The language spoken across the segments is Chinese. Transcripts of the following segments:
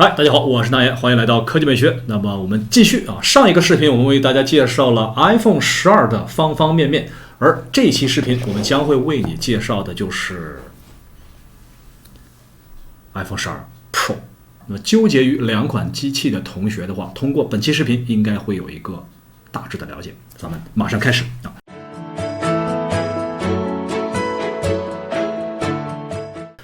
嗨，大家好，我是大爷，欢迎来到科技美学。那么我们继续上一个视频我们为大家介绍了 iPhone 12的方方面面，而这期视频我们将会为你介绍的就是 iPhone 12 Pro。那么纠结于两款机器的同学的话，通过本期视频应该会有一个大致的了解。咱们马上开始啊。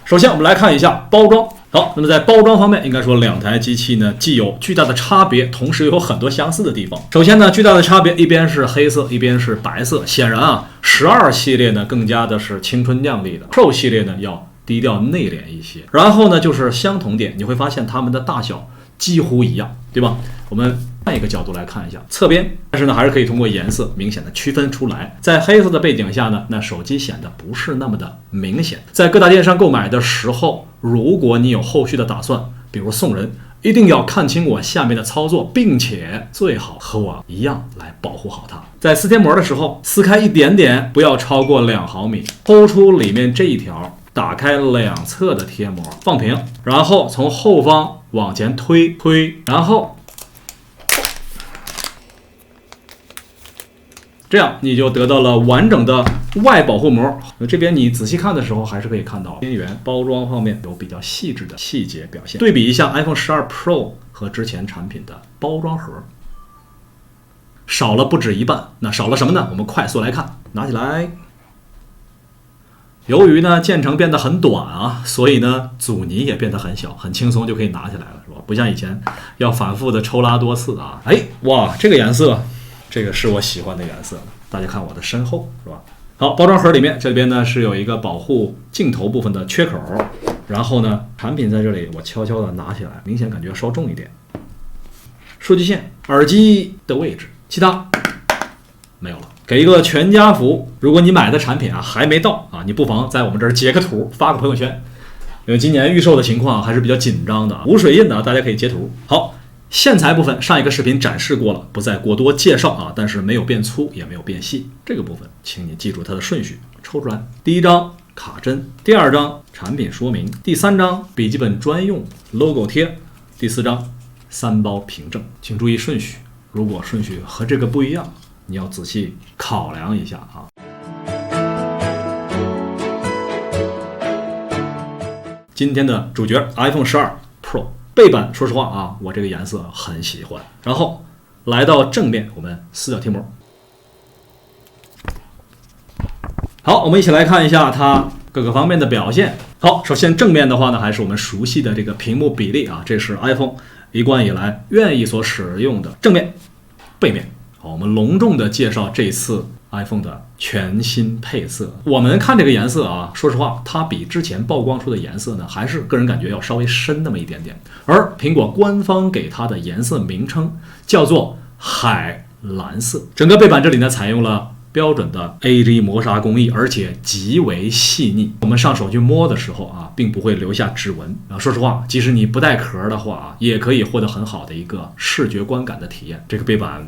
首先我们来看一下包装。好，那么在包装方面，应该说两台机器呢既有巨大的差别，同时又有很多相似的地方。首先呢，巨大的差别一边是黑色，一边是白色。显然12系列呢更加的是青春靓丽的 ，Pro 系列呢要低调内敛一些。然后呢就是相同点，你会发现它们的大小几乎一样，对吧？我们换一个角度来看一下侧边，但是呢还是可以通过颜色明显的区分出来。在黑色的背景下呢，那手机显得不是那么的明显。在各大电商购买的时候，如果你有后续的打算，比如送人，一定要看清我下面的操作，并且最好和我一样来保护好它。在撕贴膜的时候，撕开一点点，不要超过2毫米，抠出里面这一条，打开两侧的贴膜，放平，然后从后方往前推，然后这样你就得到了完整的外保护膜。这边你仔细看的时候，还是可以看到边缘包装方面有比较细致的细节表现。对比一下 iPhone 12 Pro 和之前产品的包装盒，少了不止一半。那少了什么呢？我们快速来看，拿起来。由于呢键程变得很短所以呢阻尼也变得很小，很轻松就可以拿起来了，是吧？不像以前要反复的抽拉多次哇，这个颜色，这个是我喜欢的颜色。大家看我的身后，是吧？好，包装盒里面这边呢是有一个保护镜头部分的缺口，然后呢产品在这里，我悄悄的拿起来，明显感觉稍重一点。数据线、耳机的位置，其他没有了。给一个全家福，如果你买的产品还没到你不妨在我们这儿截个图，发个朋友圈，因为今年预售的情况还是比较紧张的，无水印的大家可以截图。好，线材部分上一个视频展示过了，不再过多介绍但是没有变粗也没有变细。这个部分请你记住它的顺序，抽出来，第一张卡针，第二张产品说明，第三张笔记本专用 logo 贴，第四张3包凭证。请注意顺序，如果顺序和这个不一样，你要仔细考量一下今天的主角 iPhone 12 Pro 背板，说实话我这个颜色很喜欢。然后来到正面，我们撕掉贴膜。好，我们一起来看一下它各个方面的表现。好，首先正面的话呢，还是我们熟悉的这个屏幕比例这是 iPhone 一贯以来愿意所使用的正面、背面。好，我们隆重的介绍这次 iPhone 的全新配色。我们看这个颜色说实话，它比之前曝光出的颜色呢，还是个人感觉要稍微深那么一点点。而苹果官方给它的颜色名称叫做海蓝色。整个背板这里呢，采用了标准的 AG 磨砂工艺，而且极为细腻。我们上手去摸的时候并不会留下指纹说实话，即使你不带壳的话也可以获得很好的一个视觉观感的体验。这个背板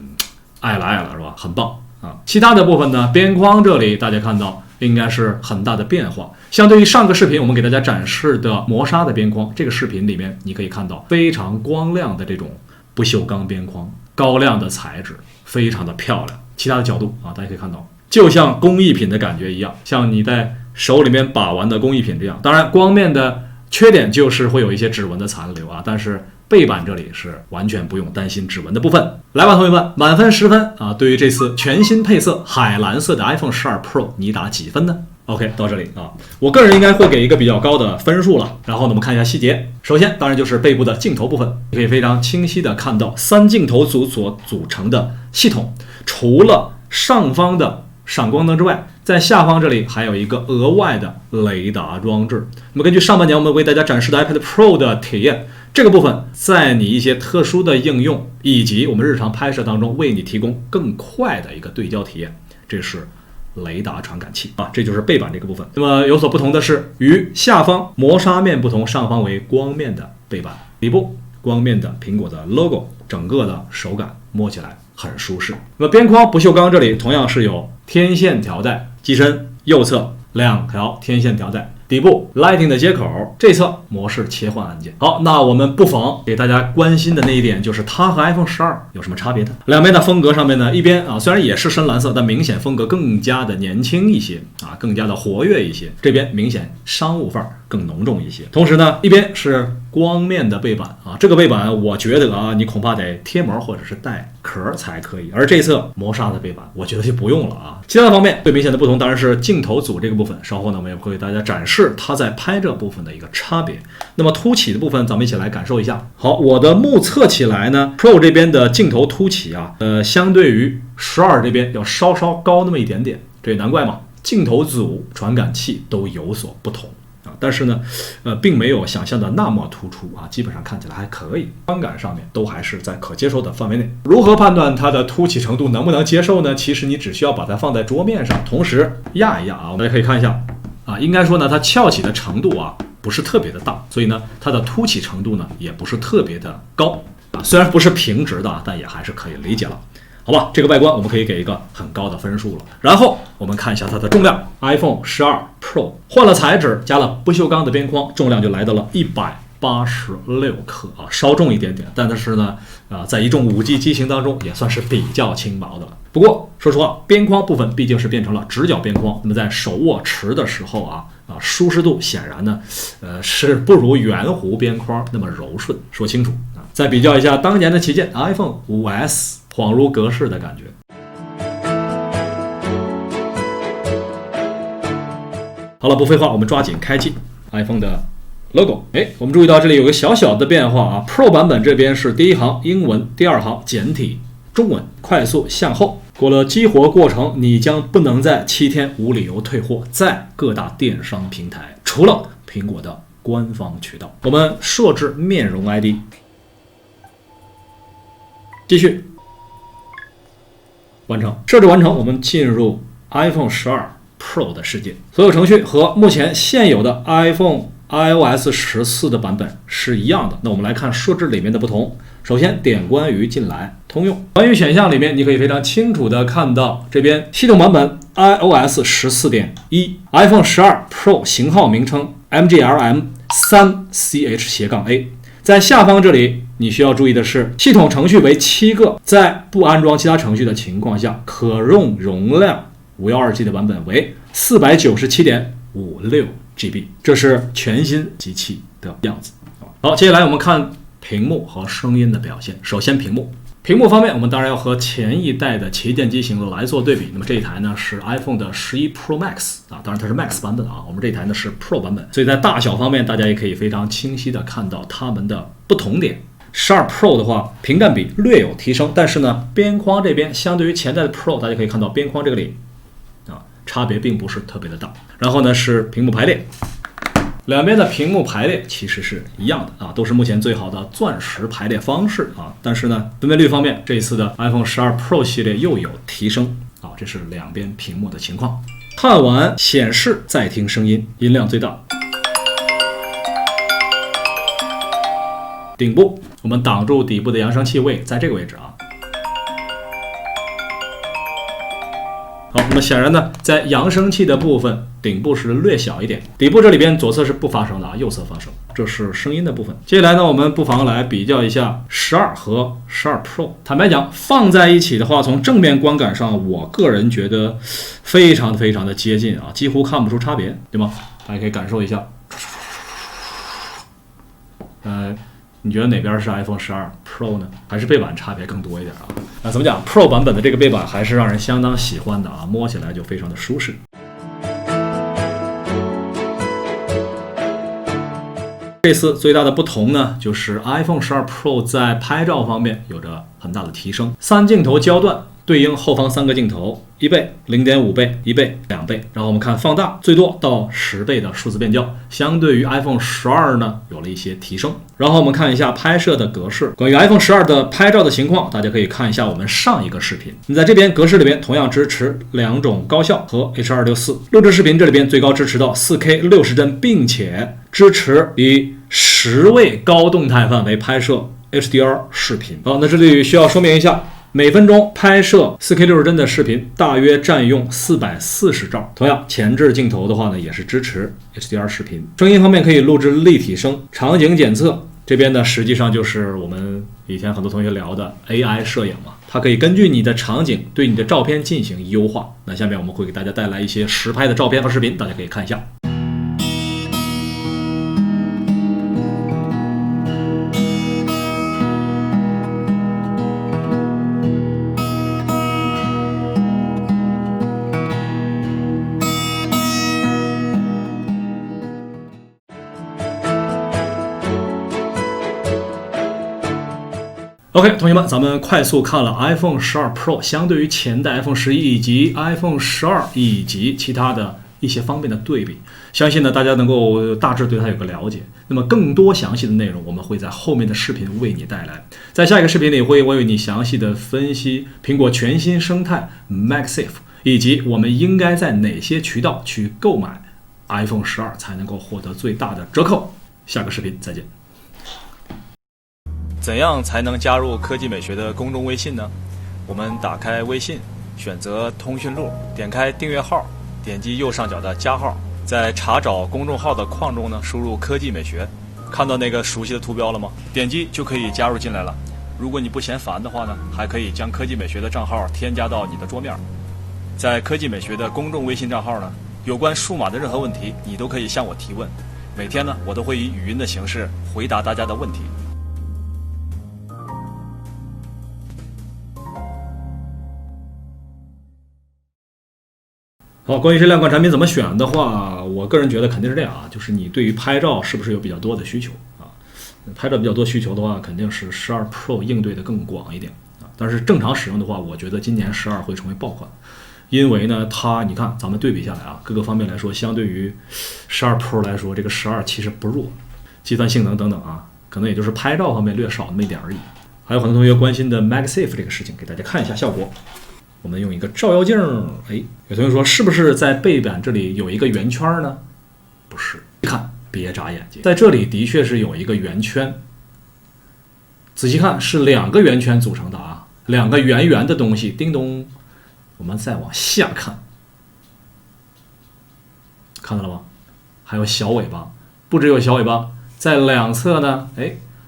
爱了是吧？很棒其他的部分呢，边框这里大家看到应该是很大的变化。相对于上个视频我们给大家展示的磨砂的边框，这个视频里面你可以看到非常光亮的这种不锈钢边框，高亮的材质，非常的漂亮。其他的角度大家可以看到，就像工艺品的感觉一样，像你在手里面把玩的工艺品这样。当然光面的缺点就是会有一些指纹的残留但是背板这里是完全不用担心指纹的部分。来吧，同学们，满分10分对于这次全新配色海蓝色的 iPhone 12 Pro 你打几分呢？ OK， 到这里我个人应该会给一个比较高的分数了。然后呢，我们看一下细节。首先当然就是背部的镜头部分，你可以非常清晰的看到3镜头组所组成的系统，除了上方的闪光灯之外，在下方这里还有一个额外的雷达装置。那么根据上半年我们为大家展示的 iPad Pro 的体验，这个部分在你一些特殊的应用以及我们日常拍摄当中为你提供更快的一个对焦体验，这是雷达传感器这就是背板这个部分。那么有所不同的是，与下方磨砂面不同，上方为光面的背板，底部光面的苹果的 logo， 整个的手感摸起来很舒适。那么边框不锈钢这里同样是有天线条带，机身右侧2条天线条带，底部 Lighting 的接口，这侧模式切换按键。好，那我们不妨给大家关心的那一点就是它和 iPhone 12有什么差别呢？两边的风格上面呢，一边虽然也是深蓝色，但明显风格更加的年轻一些更加的活跃一些。这边明显商务范儿更浓重一些。同时呢，一边是光面的背板这个背板我觉得你恐怕得贴膜或者是带壳才可以，而这侧磨砂的背板我觉得就不用了其他的方面最明显的不同当然是镜头组这个部分，稍后呢我们也会给大家展示它在拍摄部分的一个差别。那么凸起的部分咱们一起来感受一下。好，我的目测起来呢 Pro 这边的镜头凸起相对于12这边要稍稍高那么一点点，这也难怪嘛，镜头组传感器都有所不同但是呢，并没有想象的那么突出基本上看起来还可以，观感上面都还是在可接受的范围内。如何判断它的凸起程度能不能接受呢？其实你只需要把它放在桌面上，同时压一压我们也可以看一下应该说呢，它翘起的程度不是特别的大，所以呢，它的凸起程度呢也不是特别的高虽然不是平直的但也还是可以理解了。好吧，这个外观我们可以给一个很高的分数了。然后我们看一下它的重量 ，iPhone 12 Pro 换了材质，加了不锈钢的边框，重量就来到了186克稍重一点点，但是呢，在一众5G 机型当中也算是比较轻薄的了。不过说实话，边框部分毕竟是变成了直角边框，那么在手握持的时候舒适度显然呢，是不如圆弧边框那么柔顺。说清楚再比较一下当年的旗舰 iPhone 5S。恍如隔世的感觉。好了，不废话，我们抓紧开机 iPhone 的 logo。我们注意到这里有个小小的变化Pro 版本这边是第一行英文，第二行简体中文，快速向后。过了激活过程，你将不能在7天无理由退货，在各大电商平台，除了苹果的官方渠道。我们设置面容 ID， 继续。完成，设置完成，我们进入 iPhone 12 Pro 的世界。所有程序和目前现有的 iPhone iOS 14的版本是一样的。那我们来看设置里面的不同。首先点关于进来，通用。关于选项里面，你可以非常清楚的看到这边系统版本 iOS 14.1 iPhone 12 Pro 型号名称 MGLM 3CH-A。在下方这里你需要注意的是，系统程序为7个，在不安装其他程序的情况下，可用容量 512G 的版本为 497.56GB， 这是全新机器的样子。好，接下来我们看屏幕和声音的表现。首先屏幕方面，我们当然要和前一代的旗舰机型来做对比。那么这一台呢是 iPhone 的11 Pro Max 当然它是 Max 版本我们这一台呢是 Pro 版本，所以在大小方面大家也可以非常清晰的看到它们的不同点。12 Pro 的话，屏占比略有提升，但是呢，边框这边相对于前代的 Pro， 大家可以看到边框这个里差别并不是特别的大。然后呢是屏幕排列，两边的屏幕排列其实是一样的都是目前最好的钻石排列方式但是呢，分辨率方面，这一次的 iPhone 12 Pro 系列又有提升这是两边屏幕的情况。看完显示再听声音，音量最大。顶部我们挡住底部的扬声器位，在这个位置好，那么显然呢，在扬声器的部分，顶部是略小一点，底部这里边左侧是不发声的右侧发声，这是声音的部分。接下来呢，我们不妨来比较一下12和12 Pro。坦白讲，放在一起的话，从正面观感上，我个人觉得非常的接近几乎看不出差别，对吗？大家可以感受一下。你觉得哪边是 iPhone 12 Pro 呢？还是背板差别更多一点怎么讲 ？Pro 版本的这个背板还是让人相当喜欢的摸起来就非常的舒适。这次最大的不同呢，就是 iPhone 12 Pro 在拍照方面有着很大的提升，3镜头焦段对应后方3个镜头，1倍、0.5倍、1倍、2倍。然后我们看放大，最多到10倍的数字变焦，相对于 iPhone 12呢有了一些提升。然后我们看一下拍摄的格式。关于 iPhone 12的拍照的情况，大家可以看一下我们上一个视频。你在这边格式里边同样支持2种高效和 H.264， 录制视频这里边最高支持到 4K 60帧，并且支持以10位高动态范围拍摄 HDR 视频。好，那这里需要说明一下，每分钟拍摄 4K60帧的视频大约占用440兆。同样，前置镜头的话呢，也是支持 HDR 视频。声音方面可以录制立体声，场景检测这边呢，实际上就是我们以前很多同学聊的 AI 摄影嘛，它可以根据你的场景对你的照片进行优化。那下面我们会给大家带来一些实拍的照片和视频，大家可以看一下。OK， 同学们，咱们快速看了 iPhone 12 Pro 相对于前代 iPhone 11以及 iPhone 12以及其他的一些方面的对比，相信呢大家能够大致对它有个了解。那么更多详细的内容，我们会在后面的视频为你带来。在下一个视频里，会为你详细的分析苹果全新生态 MagSafe， 以及我们应该在哪些渠道去购买 iPhone 12才能够获得最大的折扣。下个视频再见。怎样才能加入科技美学的公众微信呢？我们打开微信，选择通讯录，点开订阅号，点击右上角的加号，在查找公众号的框中呢，输入科技美学，看到那个熟悉的图标了吗？点击就可以加入进来了。如果你不嫌烦的话呢，还可以将科技美学的账号添加到你的桌面。在科技美学的公众微信账号呢，有关数码的任何问题，你都可以向我提问。每天呢，我都会以语音的形式回答大家的问题。好，关于这两款产品怎么选的话，我个人觉得肯定是这样啊，就是你对于拍照是不是有比较多的需求啊？拍照比较多需求的话，肯定是12 Pro 应对的更广一点啊。但是正常使用的话，我觉得今年12会成为爆款，因为呢，它你看咱们对比下来啊，各个方面来说，相对于12 Pro 来说，这个12其实不弱，计算性能等等啊，可能也就是拍照方面略少那么一点而已。还有很多同学关心的 MagSafe 这个事情，给大家看一下效果。我们用一个照妖镜，有同学说是不是在背板这里有一个圆圈呢？不是，看别眨眼睛，在这里的确是有一个圆圈，仔细看是两个圆圈组成的啊，两个圆圆的东西，叮咚。我们再往下看，看到了吗？还有小尾巴，不只有小尾巴，在两侧呢，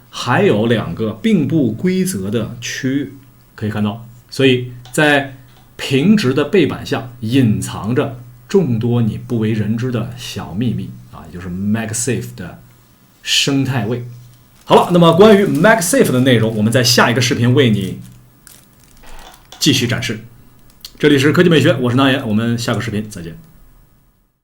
还有两个并不规则的区域，可以看到，所以在平直的背板下隐藏着众多你不为人知的小秘密啊，也就是 MagSafe 的生态位。好了，那么关于 MagSafe 的内容，我们在下一个视频为你继续展示。这里是科技美学，我是那言，我们下个视频再见。